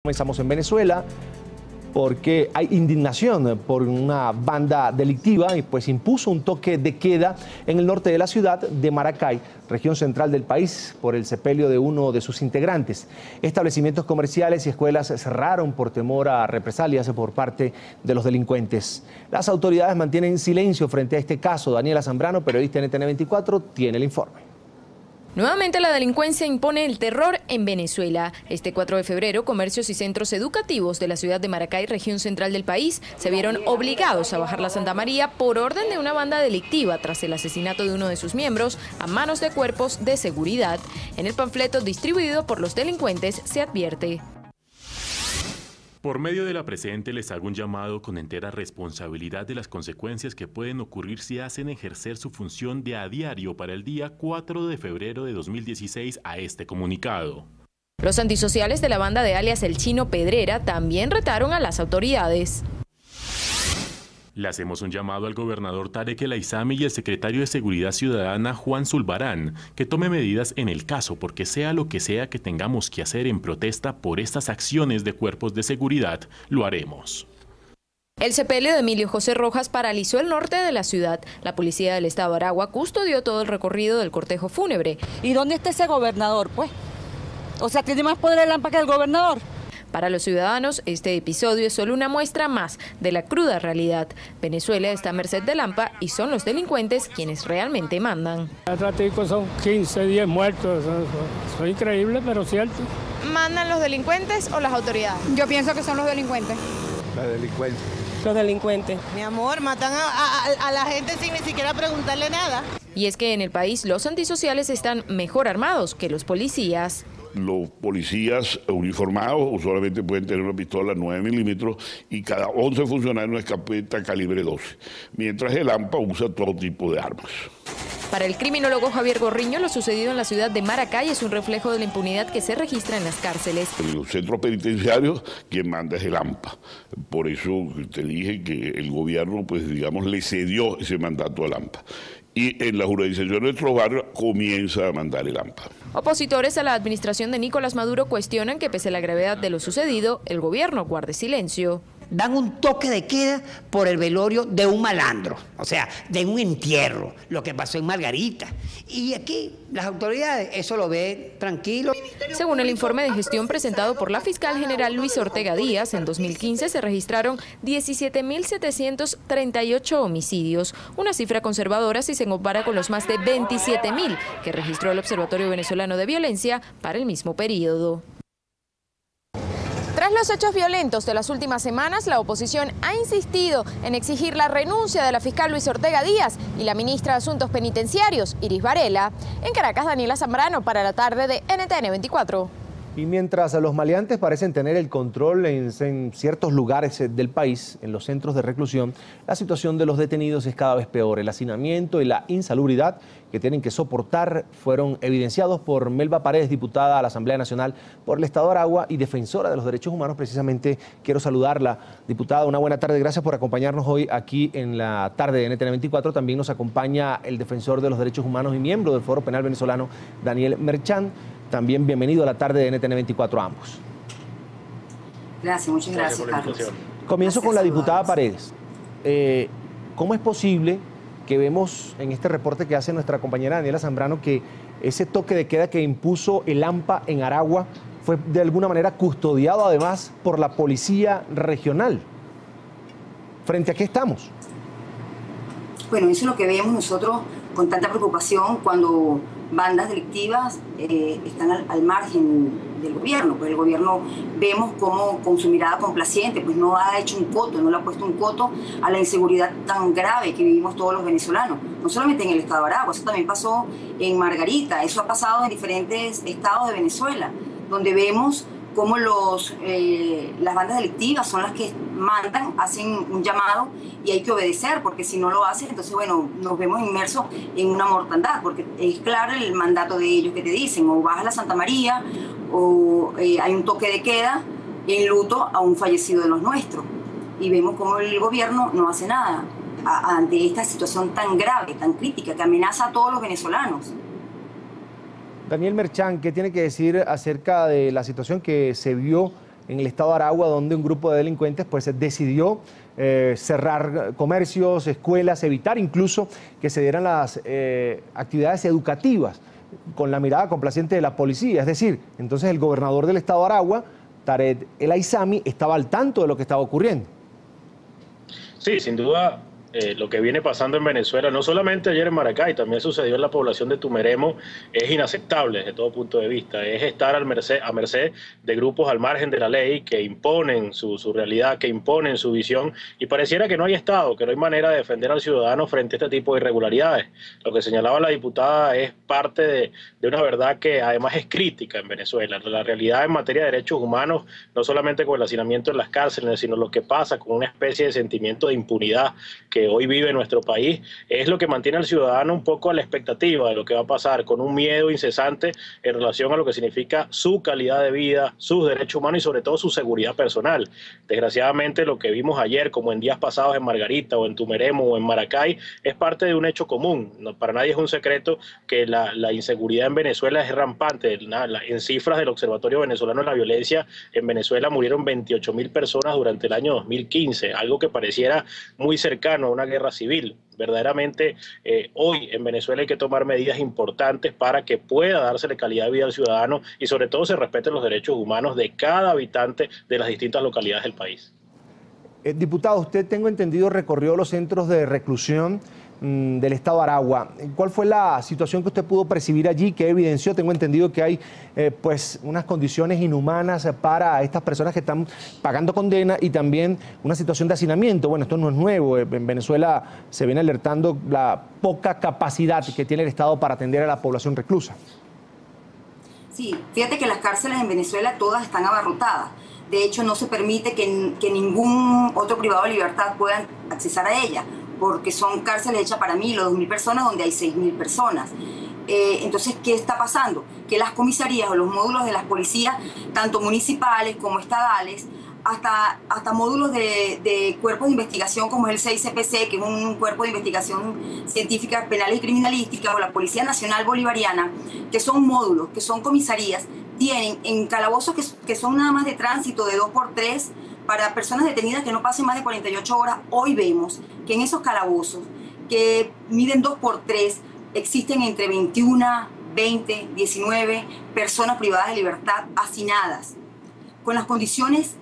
Comenzamos en Venezuela porque hay indignación por una banda delictiva y pues impuso un toque de queda en el norte de la ciudad de Maracay, región central del país, por el sepelio de uno de sus integrantes. Establecimientos comerciales y escuelas cerraron por temor a represalias por parte de los delincuentes. Las autoridades mantienen silencio frente a este caso. Daniela Zambrano, periodista NTN 24, tiene el informe. Nuevamente la delincuencia impone el terror en Venezuela. Este 4 de febrero, comercios y centros educativos de la ciudad de Maracay, región central del país, se vieron obligados a bajar la Santa María por orden de una banda delictiva tras el asesinato de uno de sus miembros a manos de cuerpos de seguridad. En el panfleto distribuido por los delincuentes se advierte: por medio de la presente les hago un llamado con entera responsabilidad de las consecuencias que pueden ocurrir si hacen ejercer su función de a diario para el día 4 de febrero de 2016 a este comunicado. Los antisociales de la banda de alias El Chino Pedrera también retaron a las autoridades. Le hacemos un llamado al gobernador Tarek El Aizami y al secretario de Seguridad Ciudadana Juan Zulbarán que tome medidas en el caso, porque sea lo que sea que tengamos que hacer en protesta por estas acciones de cuerpos de seguridad, lo haremos. El sepelio de Emilio José Rojas paralizó el norte de la ciudad. La policía del estado de Aragua custodió todo el recorrido del cortejo fúnebre. ¿Y dónde está ese gobernador, pues? O sea, ¿tiene más poder el AMPA que el gobernador? Para los ciudadanos, este episodio es solo una muestra más de la cruda realidad. Venezuela está a merced del AMPA y son los delincuentes quienes realmente mandan. Al ratico son 15, 10 muertos, eso es increíble, pero cierto. ¿Mandan los delincuentes o las autoridades? Yo pienso que son los delincuentes. Los delincuentes. Los delincuentes. Mi amor, matan a la gente sin ni siquiera preguntarle nada. Y es que en el país los antisociales están mejor armados que los policías. Los policías uniformados usualmente pueden tener una pistola 9 milímetros y cada 11 funcionarios una escopeta calibre 12, mientras el AMPA usa todo tipo de armas. Para el criminólogo Javier Gorriño, lo sucedido en la ciudad de Maracay es un reflejo de la impunidad que se registra en las cárceles. En los centros penitenciarios, quien manda es el AMPA. Por eso te dije que el gobierno, pues digamos, le cedió ese mandato al AMPA. Y en la jurisdicción de nuestros barrios comienza a mandar el AMPA. Opositores a la administración de Nicolás Maduro cuestionan que pese a la gravedad de lo sucedido, el gobierno guarde silencio. Dan un toque de queda por el velorio de un malandro, o sea, de un entierro, lo que pasó en Margarita. Y aquí las autoridades eso lo ven tranquilo. Según el informe de gestión presentado por la fiscal general Luisa Ortega Díaz, en 2015 se registraron 17.738 homicidios, una cifra conservadora si se compara con los más de 27.000 que registró el Observatorio Venezolano de Violencia para el mismo periodo. Tras los hechos violentos de las últimas semanas, la oposición ha insistido en exigir la renuncia de la fiscal Luisa Ortega Díaz y la ministra de Asuntos Penitenciarios, Iris Varela. En Caracas, Daniela Zambrano para la tarde de NTN 24. Y mientras los maleantes parecen tener el control en ciertos lugares del país, en los centros de reclusión, la situación de los detenidos es cada vez peor. El hacinamiento y la insalubridad que tienen que soportar fueron evidenciados por Melba Paredes, diputada a la Asamblea Nacional por el Estado de Aragua y defensora de los derechos humanos. Precisamente quiero saludarla. Diputada, una buena tarde. Gracias por acompañarnos hoy aquí en la tarde de NTN 24. También nos acompaña el defensor de los derechos humanos y miembro del Foro Penal Venezolano, Daniel Merchán. También bienvenido a la tarde de NTN 24 a ambos. Gracias, muchas gracias, Carlos. Comienzo con la diputada Paredes. ¿Cómo es posible que vemos en este reporte que hace nuestra compañera Daniela Zambrano que ese toque de queda que impuso el AMPA en Aragua fue de alguna manera custodiado además por la policía regional? ¿Frente a qué estamos? Bueno, eso es lo que vemos nosotros con tanta preocupación cuando bandas delictivas están al margen del gobierno. Pues el gobierno vemos cómo con su mirada complaciente pues no ha hecho un coto, no le ha puesto un coto a la inseguridad tan grave que vivimos todos los venezolanos. No solamente en el estado de Aragua, eso también pasó en Margarita, eso ha pasado en diferentes estados de Venezuela, donde vemos cómo las bandas delictivas son las que mandan, hacen un llamado y hay que obedecer, porque si no lo hacen, entonces, bueno, nos vemos inmersos en una mortandad, porque es claro el mandato de ellos que te dicen, o vas a la Santa María, o hay un toque de queda en luto a un fallecido de los nuestros. Y vemos cómo el gobierno no hace nada ante esta situación tan grave, tan crítica, que amenaza a todos los venezolanos. Daniel Merchán, ¿qué tiene que decir acerca de la situación que se vio en el estado de Aragua, donde un grupo de delincuentes pues decidió cerrar comercios, escuelas, evitar incluso que se dieran las actividades educativas con la mirada complaciente de la policía. Es decir, entonces el gobernador del estado de Aragua, Tarek El Aissami, estaba al tanto de lo que estaba ocurriendo. Sí, sin duda. Lo que viene pasando en Venezuela, no solamente ayer en Maracay, también sucedió en la población de Tumeremo, es inaceptable desde todo punto de vista. Es estar a merced de grupos al margen de la ley que imponen su realidad, que imponen su visión, y pareciera que no hay Estado, que no hay manera de defender al ciudadano frente a este tipo de irregularidades. Lo que señalaba la diputada es parte de una verdad que además es crítica en Venezuela. La realidad en materia de derechos humanos, no solamente con el hacinamiento en las cárceles, sino lo que pasa con una especie de sentimiento de impunidad que hoy vive nuestro país, es lo que mantiene al ciudadano un poco a la expectativa de lo que va a pasar, con un miedo incesante en relación a lo que significa su calidad de vida, sus derechos humanos y sobre todo su seguridad personal. Desgraciadamente lo que vimos ayer, como en días pasados en Margarita o en Tumeremo o en Maracay, es parte de un hecho común. No, para nadie es un secreto que la inseguridad en Venezuela es rampante. En cifras del Observatorio Venezolano de la Violencia, en Venezuela murieron 28.000 personas durante el año 2015, algo que pareciera muy cercano a una guerra civil. Verdaderamente hoy en Venezuela hay que tomar medidas importantes para que pueda dársele calidad de vida al ciudadano y sobre todo se respeten los derechos humanos de cada habitante de las distintas localidades del país. Diputado, usted, tengo entendido, recorrió los centros de reclusión del estado de Aragua. ¿Cuál fue la situación que usted pudo percibir allí? ¿Qué evidenció? Tengo entendido que hay pues unas condiciones inhumanas para estas personas que están pagando condena y también una situación de hacinamiento. Bueno, esto no es nuevo. En Venezuela se viene alertando la poca capacidad que tiene el Estado para atender a la población reclusa. Sí, fíjate que las cárceles en Venezuela todas están abarrotadas. De hecho, no se permite que ningún otro privado de libertad pueda accesar a ellas, porque son cárceles hechas para 1.000 o 2.000 personas, donde hay 6.000 personas. Entonces, ¿qué está pasando? Que las comisarías o los módulos de las policías, tanto municipales como estadales, hasta módulos de cuerpos de investigación como es el 6CPC, que es un cuerpo de investigación científica, penal y criminalística, o la Policía Nacional Bolivariana, que son módulos, que son comisarías, tienen en calabozos que son nada más de tránsito de 2x3, para personas detenidas que no pasen más de 48 horas. Hoy vemos que en esos calabozos que miden 2x3 existen entre 21, 20, 19 personas privadas de libertad hacinadas, con las condiciones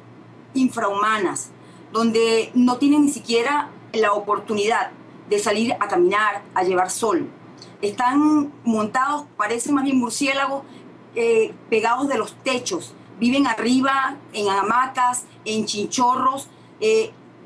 infrahumanas, donde no tienen ni siquiera la oportunidad de salir a caminar, a llevar sol. Están montados, parecen más bien murciélagos, pegados de los techos. Viven arriba, en hamacas, en chinchorros,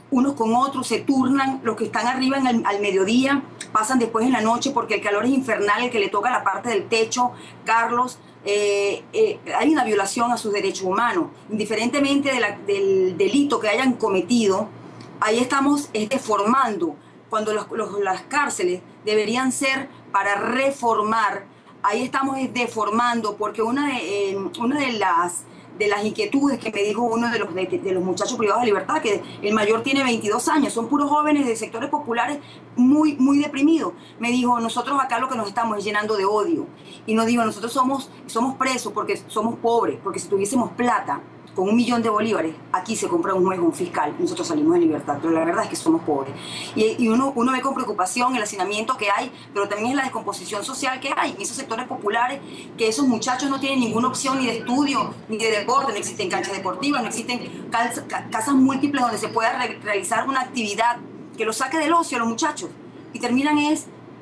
unos con otros, se turnan. Los que están arriba al mediodía pasan después en la noche porque el calor es infernal, el que le toca la parte del techo. Carlos, hay una violación a sus derechos humanos. Indiferentemente del delito que hayan cometido, ahí estamos deformando. Cuando las cárceles deberían ser para reformar, ahí estamos deformando, porque una de las inquietudes que me dijo uno de los muchachos privados de libertad, que el mayor tiene 22 años, son puros jóvenes de sectores populares muy, muy deprimidos. Me dijo, nosotros acá lo que nos estamos es llenando de odio. Y nos dijo, nosotros somos presos porque somos pobres, porque si tuviésemos plata, con 1 millón de bolívares, aquí se compra un juez, un fiscal, y nosotros salimos en libertad, pero la verdad es que somos pobres. Y uno ve con preocupación el hacinamiento que hay, pero también es la descomposición social que hay en esos sectores populares, que esos muchachos no tienen ninguna opción ni de estudio, ni de deporte, no existen canchas deportivas, no existen casas múltiples donde se pueda realizar una actividad que los saque del ocio a los muchachos, y terminan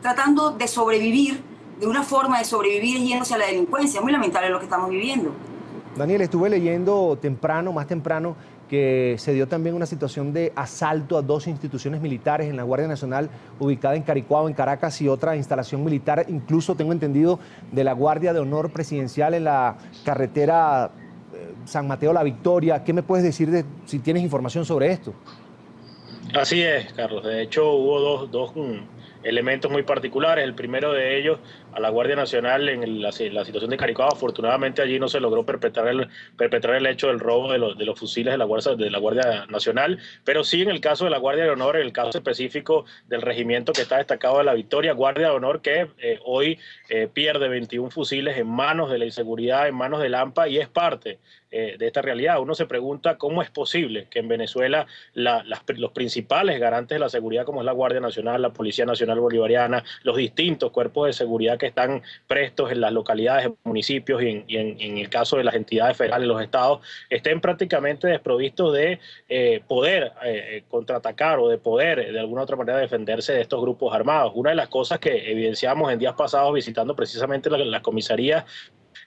tratando de sobrevivir, de una forma de sobrevivir yéndose a la delincuencia. Es muy lamentable lo que estamos viviendo. Daniel, estuve leyendo más temprano, que se dio también una situación de asalto a 2 instituciones militares en la Guardia Nacional, ubicada en Caricuao, en Caracas, y otra instalación militar, incluso tengo entendido, de la Guardia de Honor Presidencial en la carretera San Mateo-La Victoria. ¿Qué me puedes decir si tienes información sobre esto? Así es, Carlos. De hecho, hubo dos elementos muy particulares. El primero de ellos la Guardia Nacional en la situación de Caricao. Afortunadamente allí no se logró perpetrar el hecho del robo de los fusiles de la Guardia Nacional, pero sí en el caso de la Guardia de Honor, en el caso específico del regimiento que está destacado de La Victoria, Guardia de Honor que hoy pierde 21 fusiles en manos de la inseguridad, en manos del AMPA, y es parte de esta realidad. Uno se pregunta cómo es posible que en Venezuela los principales garantes de la seguridad, como es la Guardia Nacional, la Policía Nacional Bolivariana, los distintos cuerpos de seguridad que están prestos en las localidades, municipios y en el caso de las entidades federales, los estados, estén prácticamente desprovistos de poder contraatacar o de poder de alguna u otra manera defenderse de estos grupos armados. Una de las cosas que evidenciamos en días pasados visitando precisamente las comisarías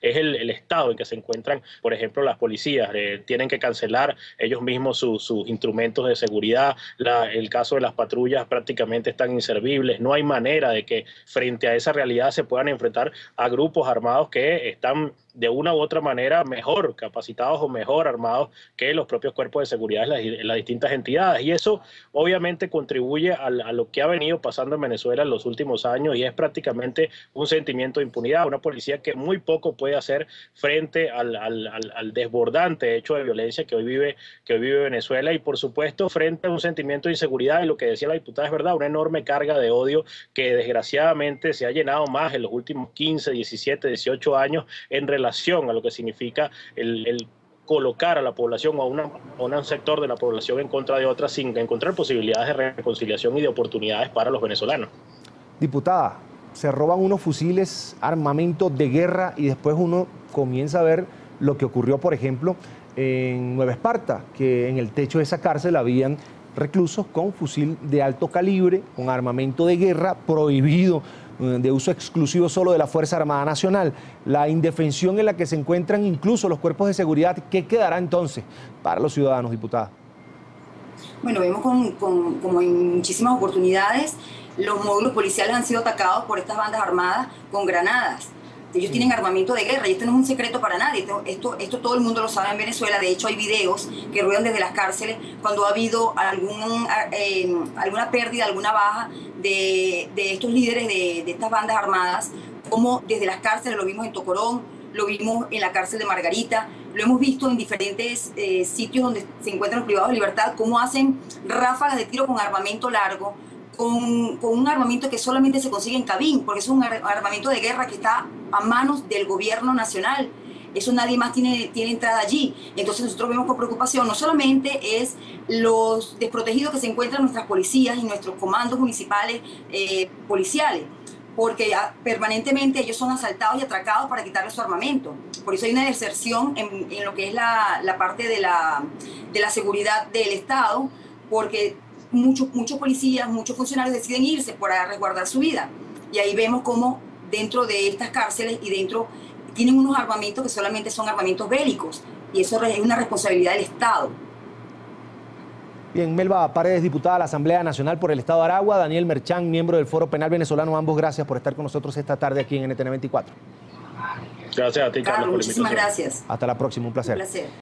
es el estado en que se encuentran, por ejemplo, las policías. Tienen que cancelar ellos mismos sus instrumentos de seguridad. El caso de las patrullas prácticamente están inservibles. No hay manera de que frente a esa realidad se puedan enfrentar a grupos armados que están de una u otra manera mejor capacitados o mejor armados que los propios cuerpos de seguridad en las distintas entidades. Y eso obviamente contribuye a lo que ha venido pasando en Venezuela en los últimos años, y es prácticamente un sentimiento de impunidad, una policía que muy poco puede hacer frente al desbordante hecho de violencia que hoy vive Venezuela, y por supuesto frente a un sentimiento de inseguridad, y lo que decía la diputada es verdad, una enorme carga de odio que desgraciadamente se ha llenado más en los últimos 15, 17, 18 años en relación a lo que significa el colocar a la población o a un sector de la población en contra de otra sin encontrar posibilidades de reconciliación y de oportunidades para los venezolanos. Diputada, se roban unos fusiles, armamento de guerra, y después uno comienza a ver lo que ocurrió, por ejemplo, en Nueva Esparta, que en el techo de esa cárcel habían reclusos con fusil de alto calibre, con armamento de guerra prohibido, de uso exclusivo solo de la Fuerza Armada Nacional. La indefensión en la que se encuentran incluso los cuerpos de seguridad, ¿qué quedará entonces para los ciudadanos, diputada? Bueno, vemos como en muchísimas oportunidades los módulos policiales han sido atacados por estas bandas armadas con granadas. Ellos tienen armamento de guerra y esto no es un secreto para nadie. Esto todo el mundo lo sabe en Venezuela. De hecho, hay videos que ruedan desde las cárceles cuando ha habido alguna pérdida, alguna baja de estos líderes de estas bandas armadas, como desde las cárceles, lo vimos en Tocorón, lo vimos en la cárcel de Margarita, lo hemos visto en diferentes sitios donde se encuentran los privados de libertad, cómo hacen ráfagas de tiro con armamento largo, con un armamento que solamente se consigue en Cabín, porque es un armamento de guerra que está a manos del gobierno nacional. Eso nadie más tiene entrada allí. Entonces nosotros vemos con preocupación, no solamente es los desprotegidos que se encuentran nuestras policías y nuestros comandos municipales policiales, porque permanentemente ellos son asaltados y atracados para quitarles su armamento. Por eso hay una deserción en lo que es la parte de la seguridad del Estado, porque muchos policías, muchos funcionarios deciden irse para resguardar su vida. Y ahí vemos cómo dentro de estas cárceles y dentro tienen unos armamentos que solamente son armamentos bélicos, y eso es una responsabilidad del Estado. Bien, Melba Paredes, diputada de la Asamblea Nacional por el Estado de Aragua, Daniel Merchán, miembro del Foro Penal Venezolano, ambos gracias por estar con nosotros esta tarde aquí en NTN 24. Gracias a ti, Carlos, por la invitación. Muchísimas gracias. Hasta la próxima, un placer. Un placer.